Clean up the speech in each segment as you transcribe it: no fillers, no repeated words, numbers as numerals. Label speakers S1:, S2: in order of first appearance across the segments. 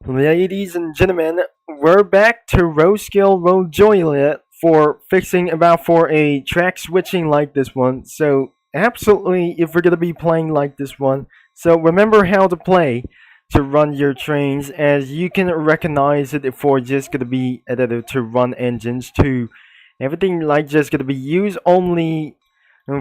S1: Ladies and gentlemen, we're back to RO-Joliet for fixing about for a track switching like this one. So absolutely, if we're gonna be playing like this one, so remember how to play to run your trains, as you can recognize it if we're just gonna be edited to run engines to everything like just gonna be used only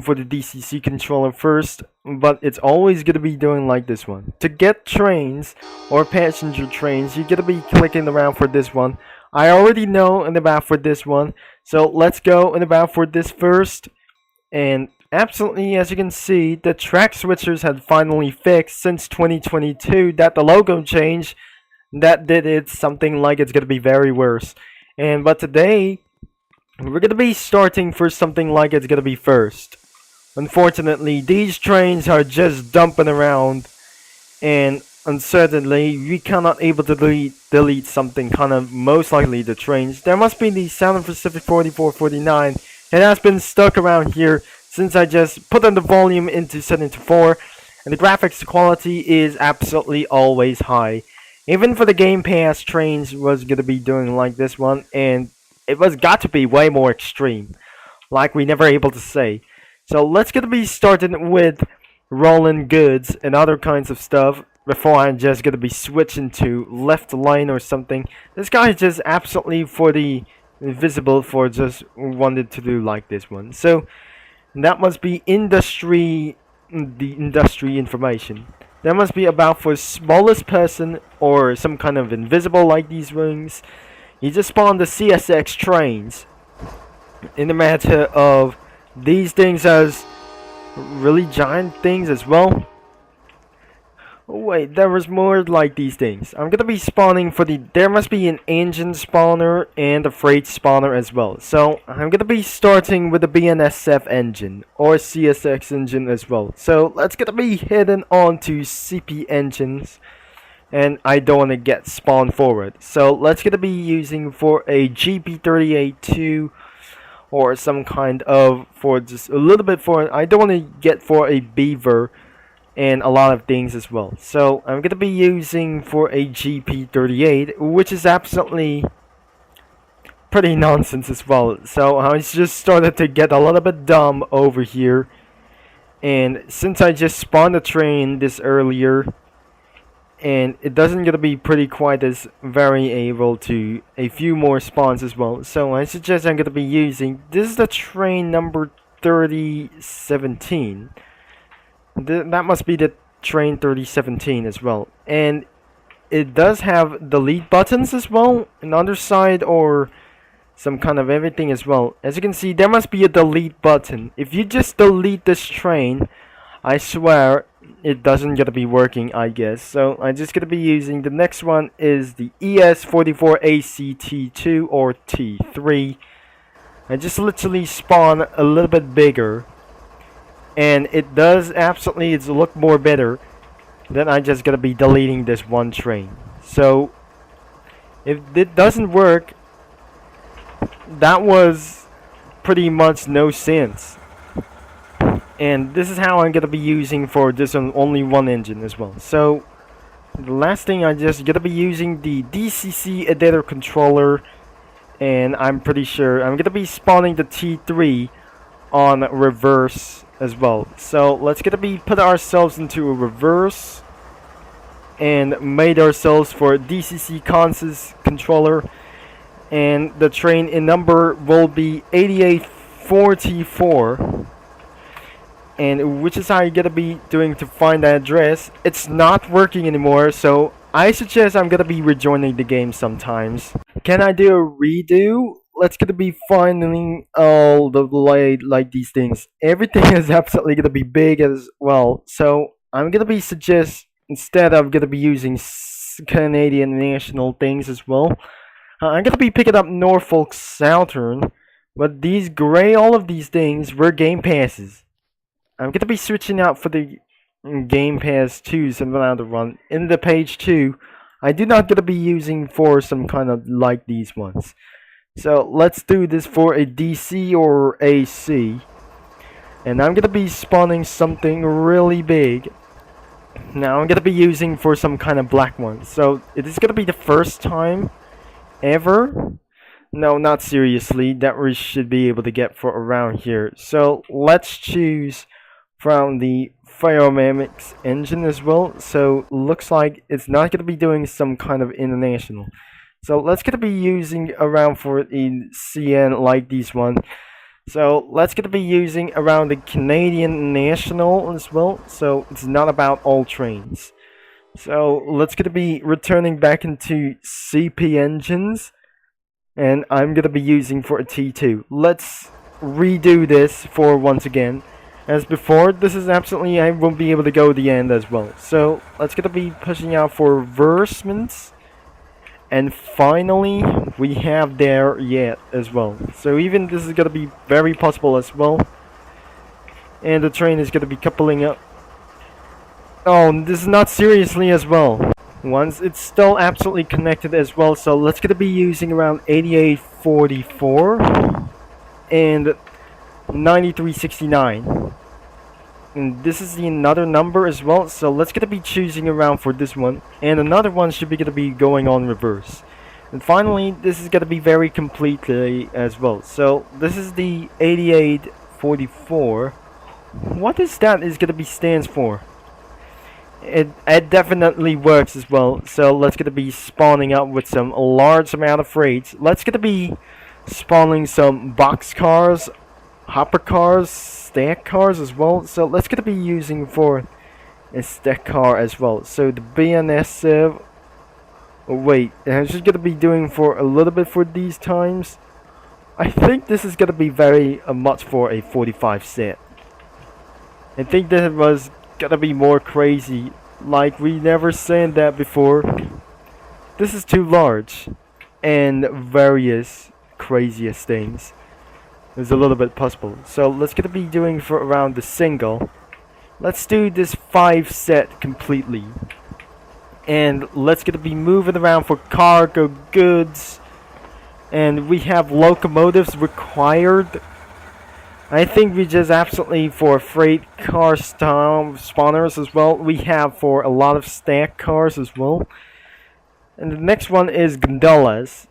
S1: for the DCC controller first, but it's always gonna be doing like this one. To get trains or passenger trains, you're gonna be clicking around for this one. I already know and about for this one, so let's go and about for this first. And absolutely, as you can see, the track switchers had finally fixed since 2022 that the logo changed. That did it something like it's gonna be very worse. But today we're gonna be starting for something like it's gonna be first. Unfortunately, these trains are just dumping around, and uncertainly, we cannot able to delete something kind of most likely the trains. There must be the Southern Pacific 4449. It has been stuck around here since I just put on the volume into setting to 4, and the graphics quality is absolutely always high. Even for the Game Pass trains was gonna be doing like this one, and it was got to be way more extreme, like we never able to say. So let's get to be starting with rolling goods and other kinds of stuff before I'm just gonna be switching to left lane or something. This guy is just absolutely for the invisible for just wanted to do like this one. So that must be the industry information. That must be about for smallest person or some kind of invisible like these rings. You just spawn the CSX trains in the matter of these things as really giant things as well. Oh wait, there was more like these things. I'm gonna be spawning for there must be an engine spawner and a freight spawner as well. So I'm gonna be starting with the BNSF engine or CSX engine as well. So let's gonna be heading on to CP engines, and I don't want to get spawned forward. So let's gonna be using for a GP38-2 or some kind of for just a little bit for I don't want to get for a beaver and a lot of things as well. So I'm gonna be using for a GP38, which is absolutely pretty nonsense as well. So I just started to get a little bit dumb over here, and since I just spawned a train this earlier, and it doesn't gonna be pretty quite as very able to a few more spawns as well. So I suggest I'm gonna be using this is the train number 3017. That must be the train 3017 as well, and it does have delete buttons as well, an underside or some kind of everything as well. As you can see, there must be a delete button. If you just delete this train, I swear it doesn't gonna be working, I guess. So I'm just gonna be using the next one is the ES44ACT2 or T3. I just literally spawn a little bit bigger, and it does absolutely it's look more better. Then I just gonna be deleting this one train. So if it doesn't work, that was pretty much no sense. And this is how I'm gonna be using for this only one engine as well. So the last thing, I just gonna be using the DCC editor controller, and I'm pretty sure I'm gonna be spawning the T3 on reverse as well. So let's gonna be put ourselves into a reverse and made ourselves for DCC consist controller, and the train in number will be 8844. And which is how you're gonna be doing to find that address. It's not working anymore, so I suggest I'm gonna be rejoining the game sometimes. Can I do a redo? Let's gonna be finding all the like these things. Everything is absolutely gonna be big as well. So I'm gonna be suggest instead I'm gonna be using Canadian national things as well. I'm gonna be picking up Norfolk Southern, but these gray, all of these things were Game Passes. I'm gonna be switching out for the Game Pass 2 something on the run. In the page 2, I do not gonna be using for some kind of like these ones. So let's do this for a DC or AC. And I'm gonna be spawning something really big. Now I'm gonna be using for some kind of black one. So it is gonna be the first time ever. No, not seriously, that we should be able to get for around here. So let's choose from the Pyromamics engine as well. So looks like it's not gonna be doing some kind of international. So let's gonna be using around for a CN like this one. So let's gonna be using around the Canadian National as well. So it's not about all trains. So let's gonna be returning back into CP engines, and I'm gonna be using for a T2. Let's redo this for once again. As before, this is absolutely, I won't be able to go the end as well. So let's gonna be pushing out for reversements. And finally, we have there yet as well. So even this is gonna be very possible as well. And the train is gonna be coupling up. Oh, this is not seriously as well. Once it's still absolutely connected as well. So let's gonna be using around 8844 and 9369. And this is another number as well, so let's gonna be choosing around for this one, and another one should be gonna be going on reverse. And finally, this is gonna be very completely as well. So this is the 8844. What is that is gonna be stands for? It definitely works as well. So let's gonna be spawning up with some large amount of freights. Let's gonna be spawning some box cars, hopper cars, stack cars as well. So let's gonna be using for a stack car as well. So the BNSF. Oh wait, I'm just gonna be doing for a little bit for these times. I think this is gonna be very much for a 45 set. I think that was gonna be more crazy. Like we never said that before. This is too large, and various craziest things. It's a little bit possible. So let's gonna be doing for around the single. Let's do this 5 set completely. And let's gonna be moving around for cargo goods. And we have locomotives required. I think we just absolutely for freight car spawners as well. We have for a lot of stack cars as well. And the next one is gondolas.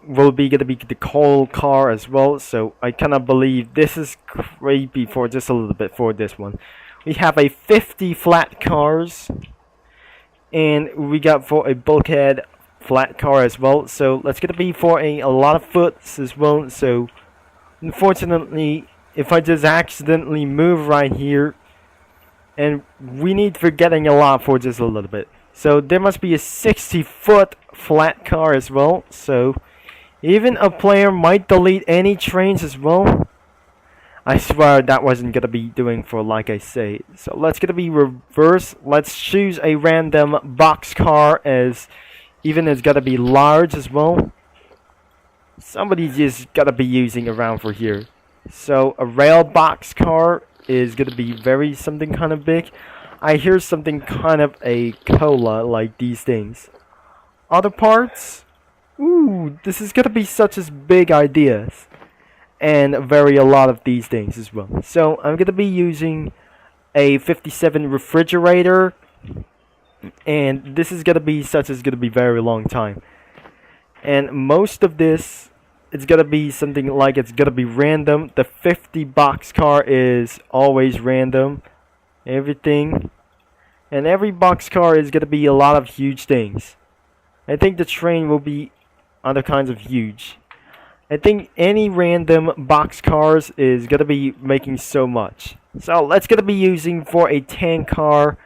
S1: Will be gonna be the coal car as well, so I cannot believe this is creepy for just a little bit for this one. We have a 50 flat cars, and we got for a bulkhead flat car as well. So let's gonna be for a lot of foots as well. So unfortunately, if I just accidentally move right here, and we need for getting a lot for just a little bit. So there must be a 60-foot flat car as well. So even a player might delete any trains as well. I swear that wasn't gonna be doing for like I say. So let's gonna be reverse. Let's choose a random box car as even it's gotta be large as well. Somebody just gotta be using around for here. So a rail box car is gonna be very something kind of big. I hear something kind of a cola like these things. Other parts. Ooh, this is gonna be such as big ideas, and a lot of these things as well. So I'm gonna be using a 57 refrigerator, and this is gonna be such as gonna be very long time. And most of this, it's gonna be something like it's gonna be random. The 50 box car is always random, everything, and every box car is gonna be a lot of huge things. I think the train will be other kinds of huge. I think any random box cars is gonna be making so much. So let's gonna be using for a tank car,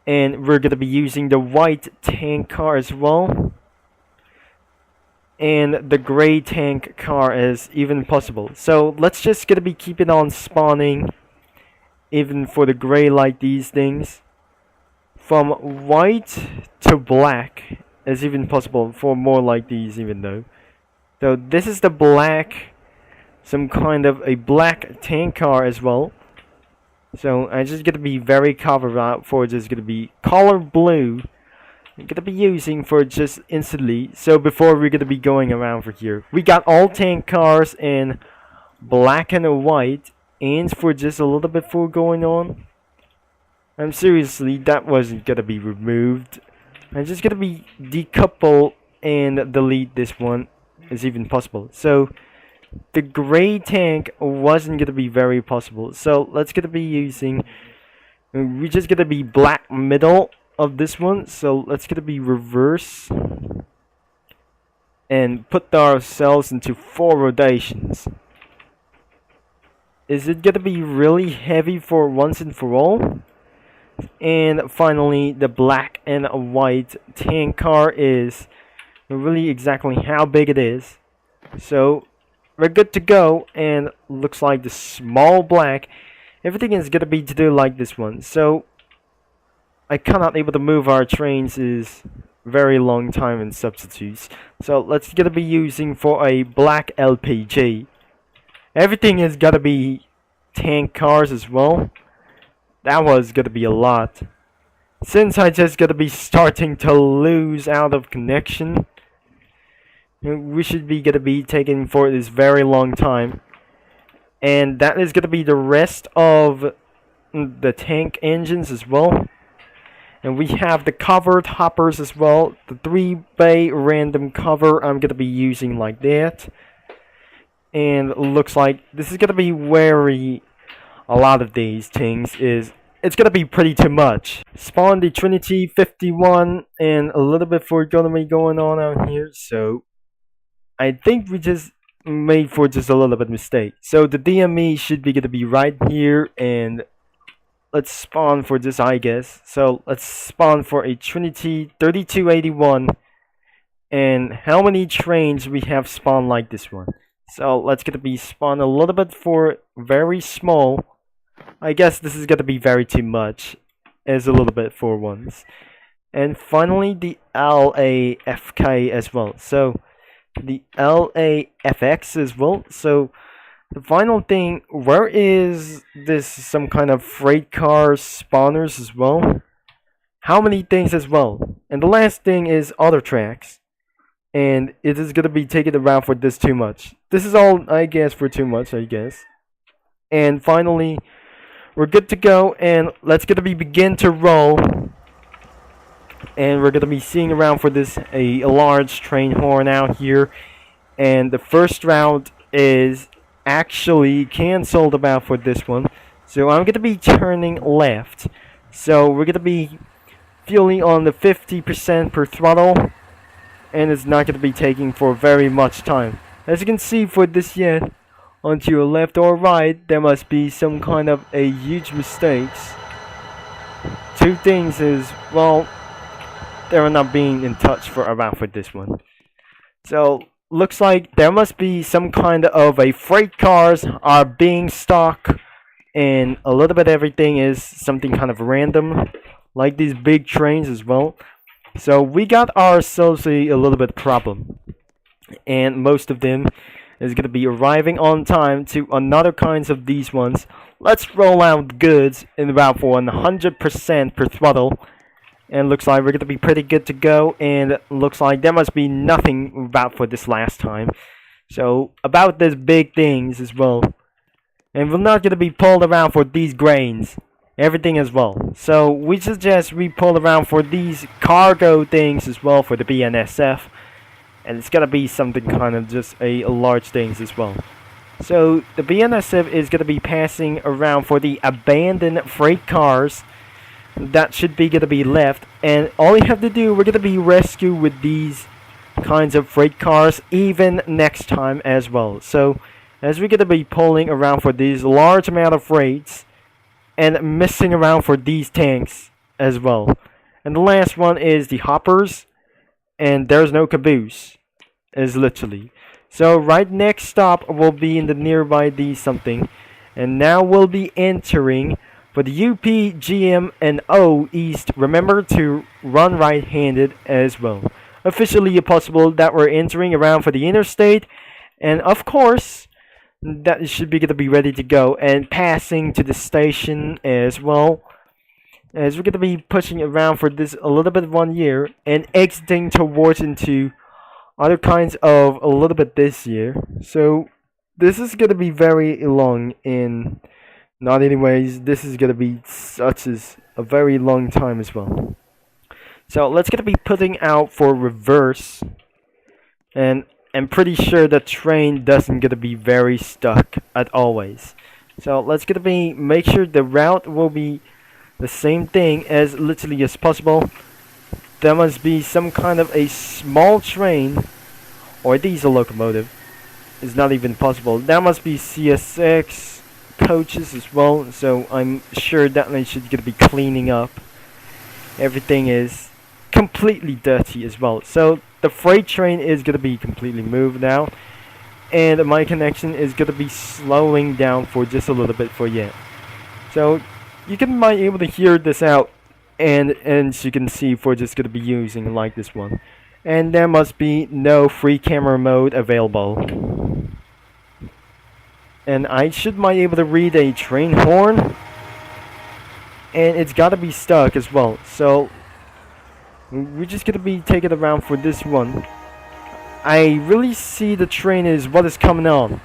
S1: and we're gonna be using the white tank car as well, and the gray tank car is even possible. So let's just gonna be keeping on spawning even for the gray like these things. From white to black is even possible for more like these even though. So this is the black, some kind of a black tank car as well. So I'm just gonna be very covered up for just gonna be color blue. I'm gonna be using for just instantly. So before we're gonna be going around for here, we got all tank cars in black and white, and for just a little bit for going on. I'm seriously, that wasn't gonna be removed. I'm just gonna be decouple and delete this one as even possible. So the gray tank wasn't gonna be very possible. So let's gonna be using, we're just gonna be black middle of this one. So let's gonna be reverse and put ourselves into 4 rotations. Is it gonna be really heavy for once and for all? And finally, the black and white tank car is really exactly how big it is. So we're good to go, and looks like the small black, everything is gonna be to do like this one. So I cannot able to move our trains is very long time in substitutes. So let's gonna be using for a black LPG. Everything is gonna be tank cars as well. That was gonna be a lot. Since I just gonna be starting to lose out of connection, we should be gonna be taking for this very long time. And that is gonna be the rest of the tank engines as well. And we have the covered hoppers as well. The 3-bay random cover I'm gonna be using like that. And looks like this is gonna be very, a lot of these things is, it's gonna be pretty too much. Spawn the Trinity 51 and a little bit for gonna be going on out here. So I think we just made for just a little bit mistake. So the DME should be gonna be right here, and let's spawn for this, I guess. So let's spawn for a Trinity 3281. And how many trains we have spawned like this one? So let's gonna be spawn a little bit for very small. I guess this is gonna be very too much as a little bit for once. And finally the LAFK as well. So the LAFX as well. So the final thing, where is this, some kind of freight car spawners as well? How many things as well? And the last thing is other tracks. And it is gonna be taken around for this too much. This is all, I guess, for too much, I guess. And finally, we're good to go, and let's gonna be begin to roll. And we're gonna be seeing around for this a large train horn out here. And the first round is actually cancelled about for this one. So I'm gonna be turning left. So we're gonna be fueling on the 50% per throttle. And it's not gonna be taking for very much time. As you can see for this yet, onto your left or right, there must be some kind of a huge mistakes. Two things is, well, they're not being in touch for around for this one. So looks like there must be some kind of a freight cars are being stuck, and a little bit everything is something kind of random, like these big trains as well. So we got ourselves a little bit problem, and most of them is going to be arriving on time to another kinds of these ones. Let's roll out goods in about for 100% per throttle. And looks like we're going to be pretty good to go. And looks like there must be nothing about for this last time. So about this big things as well. And we're not going to be pulled around for these grains. Everything as well. So we suggest we pull around for these cargo things as well for the BNSF. And it's gonna be something kind of just a large things as well. So the BNSF is gonna be passing around for the abandoned freight cars that should be gonna be left, and all you have to do, we're gonna be rescue with these kinds of freight cars even next time as well. So as we're gonna be pulling around for these large amount of freights and missing around for these tanks as well. And the last one is the hoppers, and there's no caboose, is literally. So right next stop will be in the nearby D something, and now we'll be entering for the UP, GM, and O East. Remember to run right-handed as well. Officially possible that we're entering around for the interstate, and of course that should be gonna be ready to go and passing to the station as well. As we're gonna be pushing around for this a little bit 1 year and exiting towards into other kinds of a little bit this year. So this is gonna be very long, in not anyways, this is gonna be such as a very long time as well. So let's gonna be putting out for reverse, and I'm pretty sure the train doesn't gonna be very stuck at always. So let's gonna be make sure the route will be the same thing as literally as possible. There must be some kind of a small train or a diesel locomotive. It's not even possible. There must be CSX coaches as well, so I'm sure that they should gonna be cleaning up. Everything is completely dirty as well. So the freight train is gonna be completely moved now, and my connection is gonna be slowing down for just a little bit for yet. So you might be able to hear this out, and as you can see, for just gonna be using like this one. And there must be no free camera mode available. And I might be able to read a train horn, and it's gotta be stuck as well. So we're just gonna be taking around for this one. I really see the train is what is coming on,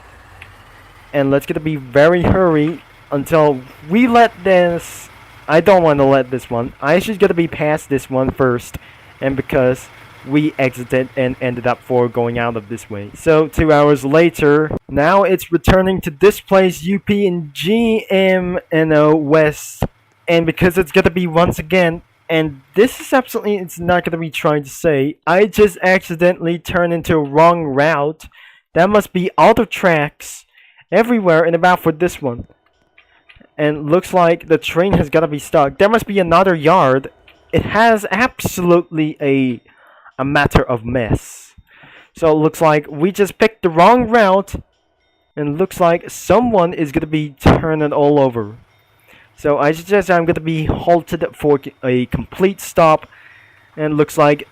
S1: and let's gonna be very hurry until we let this. I don't want to let this one. I should gonna be past this one first, and because we exited and ended up for going out of this way. So 2 hours later, now it's returning to this place, UP and GMNO West, and because it's gonna be once again, and this is absolutely, it's not gonna be trying to say, I just accidentally turned into a wrong route. That must be auto tracks everywhere and about for this one. And looks like the train has gotta be stuck. There must be another yard. It has absolutely a matter of mess. So it looks like we just picked the wrong route, and looks like someone is gonna be turning all over. So I suggest I'm gonna be halted for a complete stop, and looks like,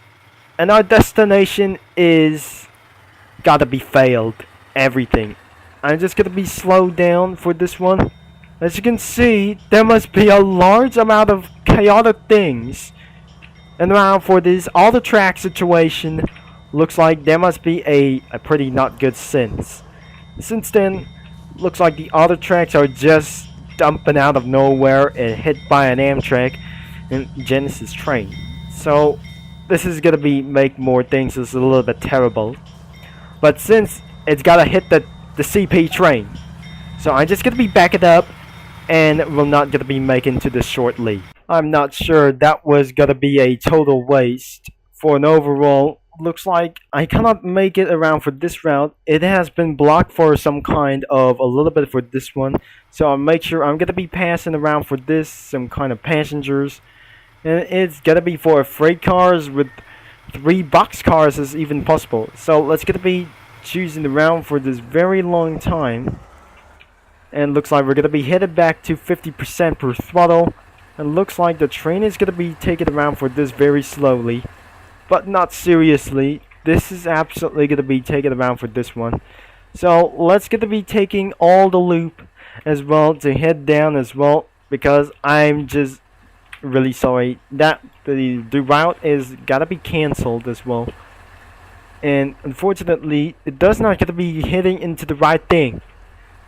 S1: and our destination is gotta be failed. Everything. I'm just gonna be slowed down for this one. As you can see, there must be a large amount of chaotic things. And now for this all the track situation, looks like there must be a pretty not good sense. Since then, looks like the other tracks are just dumping out of nowhere and hit by an Amtrak and Genesis train. So this is gonna be make more things just a little bit terrible. But since it's gotta hit the CP train, so I'm just gonna be backing up, and we're not gonna be making to this shortly. I'm not sure that was gonna be a total waste for an overall. Looks like I cannot make it around for this route. It has been blocked for some kind of a little bit for this one. So I'll make sure I'm gonna be passing around for this, some kind of passengers. And it's gonna be for freight cars with 3 box cars is even possible. So let's gonna be choosing the route for this very long time. And looks like we're gonna be headed back to 50% per throttle. And looks like the train is gonna be taken around for this very slowly, but not seriously. This is absolutely gonna be taken around for this one. So let's gonna be taking all the loop as well to head down as well, because I'm just really sorry that the route is gotta be cancelled as well. And unfortunately, it does not gonna be hitting into the right thing.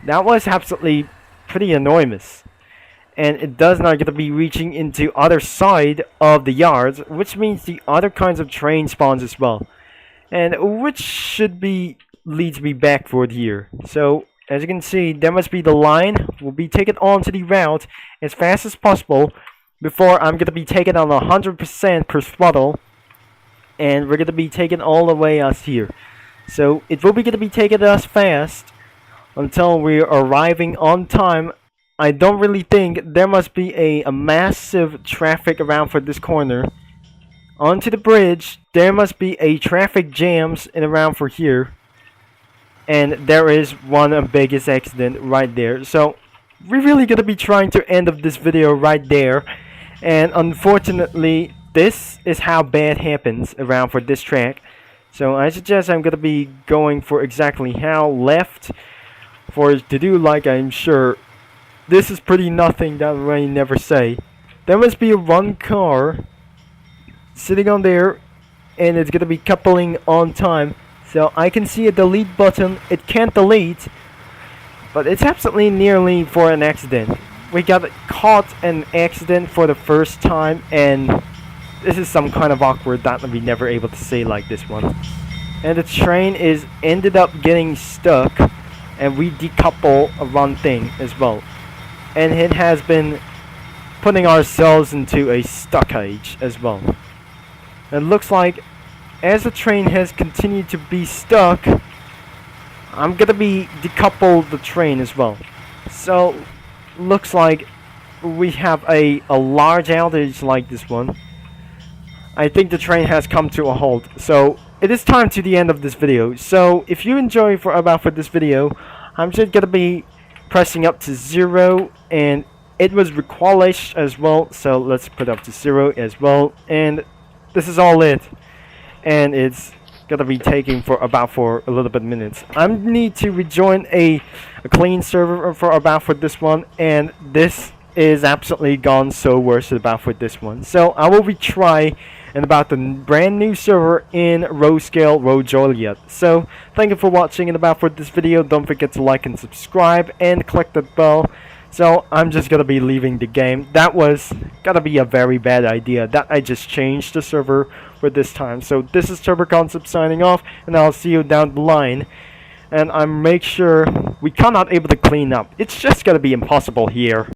S1: That was absolutely pretty enormous. And it does not get to be reaching into other side of the yards, which means the other kinds of train spawns as well, and which should be leads me backward here. So as you can see, there must be the line will be taken onto the route as fast as possible before I'm gonna be taken on 100% per throttle, and we're gonna be taken all the way us here. So it will be gonna be taking us fast until we're arriving on time. I don't really think there must be a massive traffic around for this corner. Onto the bridge, there must be a traffic jams in around for here. And there is one biggest accident right there. So we're really gonna be trying to end of this video right there. And unfortunately, this is how bad happens around for this track. So I suggest I'm gonna be going for exactly how left for to do, like I'm sure. This is pretty nothing that I never say. There must be one car sitting on there, and it's gonna be coupling on time. So I can see a delete button. It can't delete, but it's absolutely nearly for an accident, we got caught an accident for the first time, and this is some kind of awkward that we never able to say like this one. And the train is ended up getting stuck, and we decouple a one thing as well. And it has been putting ourselves into a stockage as well. It looks like as the train has continued to be stuck, I'm gonna be decouple the train as well. So looks like we have a large outage like this one. I think the train has come to a halt. So it is time to the end of this video. So if you enjoy for this video, I'm just gonna be pressing up to 0, and it was requalished as well, so let's put up to 0 as well, and this is all it, and it's gonna be taking for a little bit minutes. I need to rejoin a clean server for this one, and this is absolutely gone so worse for this one. So I will retry and about the brand new server in RO-Joliet. So thank you for watching and for this video. Don't forget to like and subscribe and click the bell. So I'm just gonna be leaving the game. That was gonna be a very bad idea that I just changed the server for this time. So this is TurboConcept signing off, and I'll see you down the line. And I make sure we cannot able to clean up. It's just gonna be impossible here.